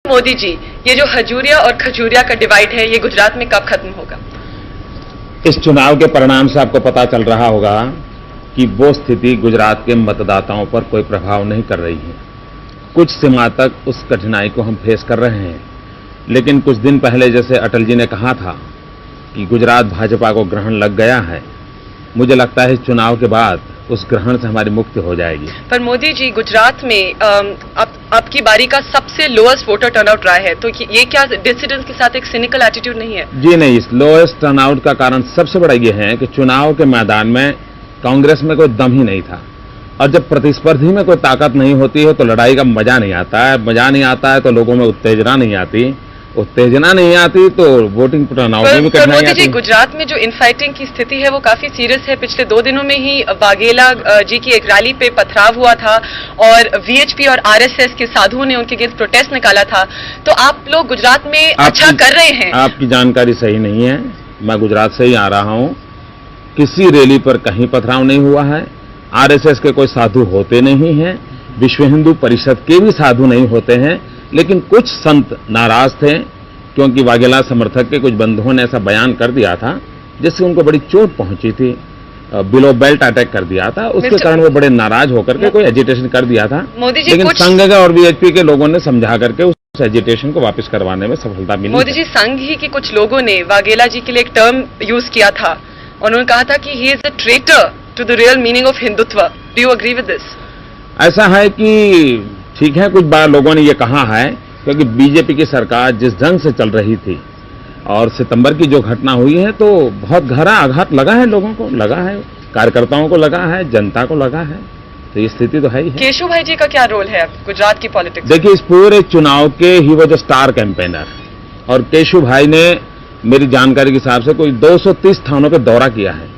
मोदी जी, ये जो हजूरिया और खजूरिया का डिवाइड है, ये गुजरात में कब खत्म होगा? इस चुनाव के परिणाम से आपको पता चल रहा होगा कि वो स्थिति गुजरात के मतदाताओं पर कोई प्रभाव नहीं कर रही है। कुछ सीमा तक उस कठिनाई को हम फेस कर रहे हैं, लेकिन कुछ दिन पहले जैसे अटल जी ने कहा था कि गुजरात भाजपा को ग्रहण लग गया है, मुझे लगता है इस चुनाव के बाद उस ग्रहण से हमारी मुक्ति हो जाएगी। पर मोदी जी, गुजरात में आपकी बारी का सबसे लोएस्ट वोटर टर्नआउट रहा है, तो ये क्या डिसिडेंट्स के साथ एक सिनिकल एटीट्यूड नहीं है? जी नहीं, इस लोएस्ट टर्नआउट का कारण सबसे बड़ा ये है कि चुनाव के मैदान में कांग्रेस में कोई दम ही नहीं था, और जब प्रतिस्पर्धी में कोई ताकत नहीं होती है तो लड़ाई का मजा नहीं आता है। मजा नहीं आता है तो लोगों में उत्तेजना नहीं आती तो वोटिंग टर्नआउट में भी कठिनाई आती है। गुजरात में जो इनफाइटिंग की स्थिति है वो काफी सीरियस है। पिछले 2 दिनों में ही वाघेला जी की एक रैली पे पथराव हुआ था और वीएचपी और आरएसएस के साधुओं ने उनके अगेंस्ट प्रोटेस्ट निकाला था। तो आप लोग गुजरात में अच्छा कर रहे हैं? आपकी जानकारी सही नहीं है। मैं गुजरात से ही आ रहा हूं, किसी रैली पर कहीं पथराव नहीं हुआ है। आरएसएस के कोई साधु होते नहीं हैं, विश्व हिंदू परिषद के भी साधु नहीं होते हैं, लेकिन कुछ संत नाराज थे क्योंकि वाघेला समर्थक के कुछ बंधुओं ने ऐसा बयान कर दिया था जिससे उनको बड़ी चोट पहुंची थी, बिलो बेल्ट अटैक कर दिया था। उसके कारण वो बड़े नाराज होकर के कोई एजिटेशन कर दिया था। मोदी जी, लेकिन संघ और वीएचपी के लोगों ने समझा करके उस एजिटेशन को वापस करवाने में सफलता मिली। मोदी जी, संघ ही के कुछ लोगों ने वाघेला जी के लिए एक टर्म यूज किया था, उन्होंने कहा था कि he is a traitor to the real meaning of Hindutva. Do you agree with this? ऐसा है कि ठीक है, कुछ बार लोगों ने ये कहा है क्योंकि बीजेपी की सरकार जिस ढंग से चल रही थी और सितंबर की जो घटना हुई है तो बहुत गहरा आघात लगा है, लोगों को लगा है, कार्यकर्ताओं को लगा है, जनता को लगा है। तो ये स्थिति तो है ही है। केशव भाई जी का क्या रोल है गुजरात की पॉलिटिक्स? देखिए, इस पूरे चुनाव के ही वो जो स्टार कैंपेनर, और केशव भाई ने मेरी जानकारी के हिसाब से कोई 230 स्थानों पर दौरा किया है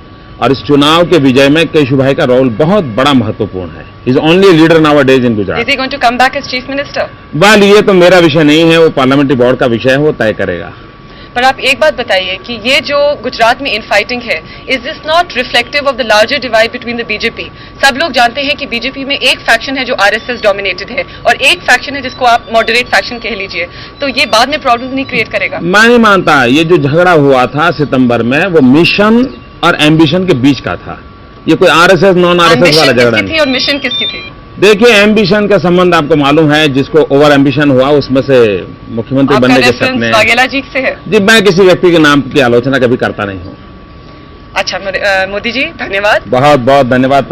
और इस चुनाव के विजय में केशव भाई का रोल बहुत बड़ा महत्वपूर्ण है। Is only leader nowadays in Gujarat. Is he going to come back as chief minister? Well, ये तो मेरा विषय नहीं है, वो पार्लियामेंट्री बोर्ड का विषय है, वो तय करेगा। पर आप एक बात बताइए कि ये जो गुजरात में इनफाइटिंग है, is this not reflective of the larger divide between the BJP? सब लोग जानते हैं कि बीजेपी में एक फैक्शन है जो आरएसएस डोमिनेटेड है और एक फैक्शन है जिसको आप मॉडरेट फैक्शन कह लीजिए, तो ये बाद में प्रॉब्लम नहीं क्रिएट करेगा? मैं नहीं मानता। ये जो झगड़ा हुआ था सितंबर में, वो मिशन और एम्बिशन के बीच का था। ये कोई आरएसएस नॉन आरएसएस वाला झगड़ा नहीं। और मिशन किसकी थी? देखिए, एम्बिशन का संबंध आपको मालूम है, जिसको ओवर एम्बिशन हुआ उसमें से मुख्यमंत्री बनने के सपने। वाघेला जी से है? जी, मैं किसी व्यक्ति के नाम की आलोचना कभी करता नहीं हूँ। अच्छा मोदी जी, धन्यवाद। बहुत बहुत धन्यवाद।